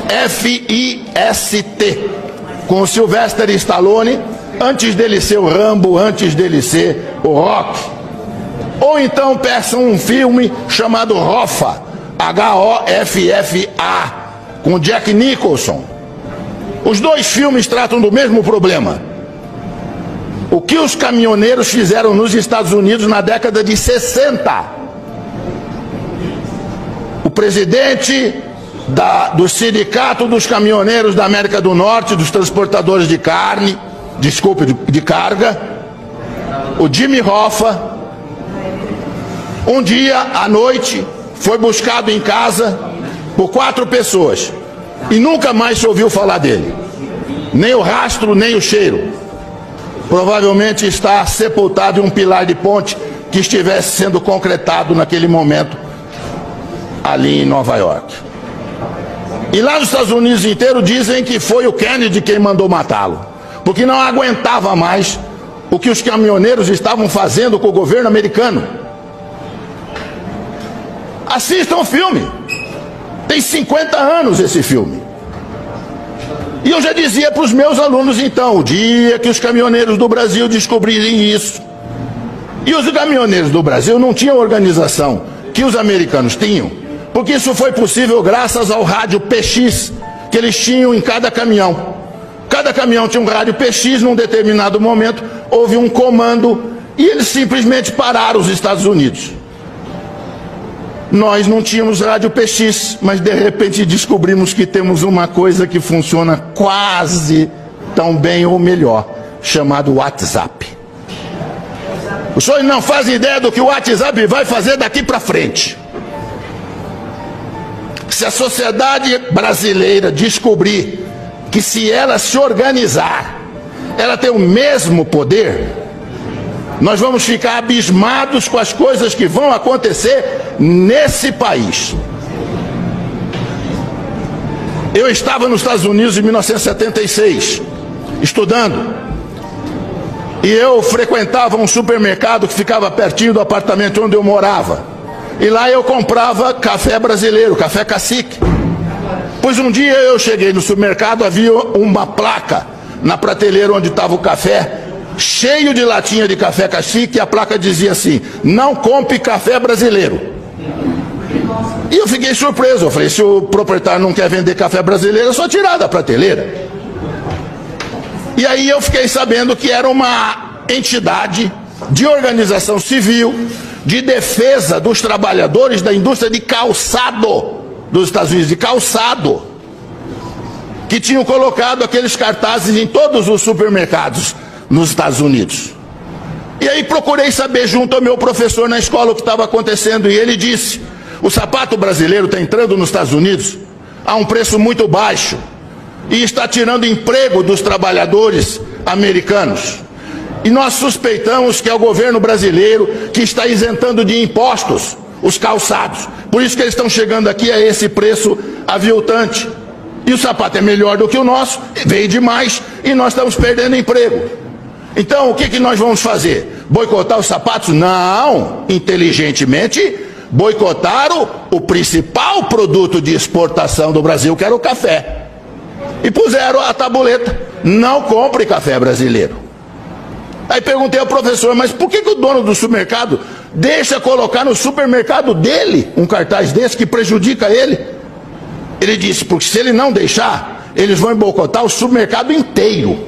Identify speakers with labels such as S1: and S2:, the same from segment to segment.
S1: F-I-S-T, com o Sylvester Stallone, antes dele ser o Rambo, antes dele ser o Rock. Ou então peçam um filme chamado Hoffa, H-O-F-F-A, com Jack Nicholson. Os dois filmes tratam do mesmo problema. O que os caminhoneiros fizeram nos Estados Unidos na década de 60. O presidente do Sindicato dos Caminhoneiros da América do Norte, dos transportadores de de carga, o Jimmy Hoffa, um dia à noite foi buscado em casa por 4 pessoas e nunca mais se ouviu falar dele, nem o rastro, nem o cheiro. Provavelmente está sepultado em um pilar de ponte que estivesse sendo concretado naquele momento ali em Nova York. E lá nos Estados Unidos inteiro dizem que foi o Kennedy quem mandou matá-lo, porque não aguentava mais o que os caminhoneiros estavam fazendo com o governo americano. Assistam o filme, tem 50 anos esse filme. E eu já dizia para os meus alunos então, o dia que os caminhoneiros do Brasil descobrirem isso. E os caminhoneiros do Brasil não tinham organização que os americanos tinham, porque isso foi possível graças ao rádio PX que eles tinham em cada caminhão. Cada caminhão tinha um rádio PX, num determinado momento houve um comando e eles simplesmente pararam os Estados Unidos. Nós não tínhamos rádio PX, mas de repente descobrimos que temos uma coisa que funciona quase tão bem ou melhor, chamado WhatsApp. Os senhores não fazem ideia do que o WhatsApp vai fazer daqui para frente. Se a sociedade brasileira descobrir que se ela se organizar, ela tem o mesmo poder, nós vamos ficar abismados com as coisas que vão acontecer nesse país. Eu estava nos Estados Unidos em 1976, estudando, e eu frequentava um supermercado que ficava pertinho do apartamento onde eu morava. E lá eu comprava café brasileiro, café cacique. Pois um dia eu cheguei no supermercado, havia uma placa na prateleira onde estava o café, cheio de latinha de café cacique, e a placa dizia assim: não compre café brasileiro. E eu fiquei surpreso, eu falei, se o proprietário não quer vender café brasileiro, é só tirar da prateleira. E aí eu fiquei sabendo que era uma entidade de organização civil, de defesa dos trabalhadores da indústria de calçado dos Estados Unidos, de calçado, que tinham colocado aqueles cartazes em todos os supermercados nos Estados Unidos. E aí procurei saber junto ao meu professor na escola o que estava acontecendo, e ele disse: o sapato brasileiro está entrando nos Estados Unidos a um preço muito baixo e está tirando emprego dos trabalhadores americanos. E nós suspeitamos que é o governo brasileiro que está isentando de impostos os calçados. Por isso que eles estão chegando aqui a esse preço aviltante. E o sapato é melhor do que o nosso, veio demais e nós estamos perdendo emprego. Então o que nós vamos fazer? Boicotar os sapatos? Não, inteligentemente boicotar o principal produto de exportação do Brasil, que era o café. E puseram a tabuleta: não compre café brasileiro. Aí perguntei ao professor, mas por que o dono do supermercado deixa colocar no supermercado dele um cartaz desse que prejudica ele? Ele disse: porque se ele não deixar, eles vão boicotar o supermercado inteiro.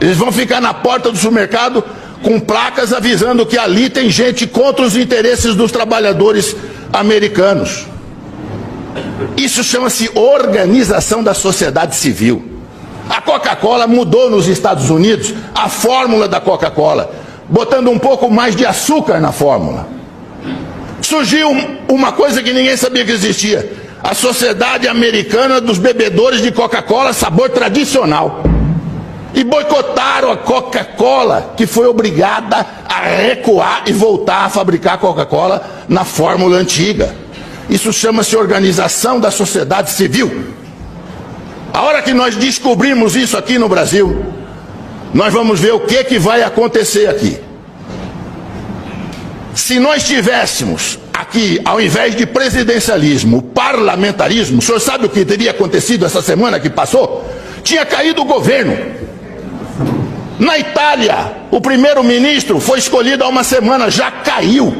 S1: Eles vão ficar na porta do supermercado com placas avisando que ali tem gente contra os interesses dos trabalhadores americanos. Isso chama-se organização da sociedade civil. A Coca-Cola mudou nos Estados Unidos a fórmula da Coca-Cola, botando um pouco mais de açúcar na fórmula. Surgiu uma coisa que ninguém sabia que existia: a Sociedade Americana dos Bebedores de Coca-Cola sabor tradicional. E boicotaram a Coca-Cola, que foi obrigada a recuar e voltar a fabricar Coca-Cola na fórmula antiga. Isso chama-se organização da sociedade civil. A hora que nós descobrimos isso aqui no Brasil, nós vamos ver o que vai acontecer aqui. Se nós tivéssemos aqui, ao invés de presidencialismo, parlamentarismo, o senhor sabe o que teria acontecido essa semana que passou? Tinha caído o governo. Na Itália, o primeiro-ministro foi escolhido há uma semana, já caiu.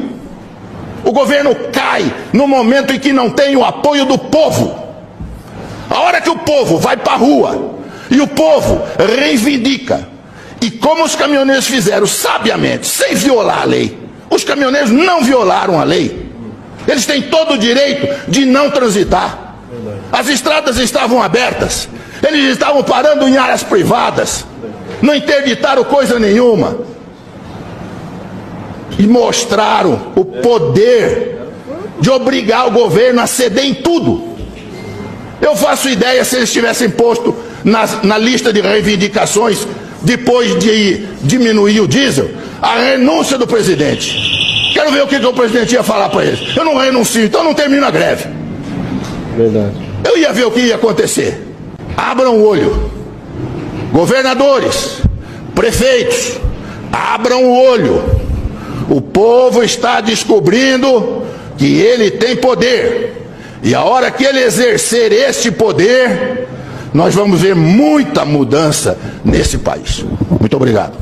S1: O governo cai no momento em que não tem o apoio do povo. A hora que o povo vai para a rua e o povo reivindica, e como os caminhoneiros fizeram sabiamente, sem violar a lei, os caminhoneiros não violaram a lei. Eles têm todo o direito de não transitar. As estradas estavam abertas, eles estavam parando em áreas privadas, não interditaram coisa nenhuma. E mostraram o poder de obrigar o governo a ceder em tudo. Eu faço ideia se eles tivessem posto na lista de reivindicações, depois de diminuir o diesel, a renúncia do presidente. Quero ver o que o presidente ia falar para eles. Eu não renuncio, então não termino a greve.
S2: Verdade.
S1: Eu ia ver o que ia acontecer. Abram o olho. Governadores, prefeitos, abram o olho. O povo está descobrindo que ele tem poder. E a hora que ele exercer este poder, nós vamos ver muita mudança nesse país. Muito obrigado.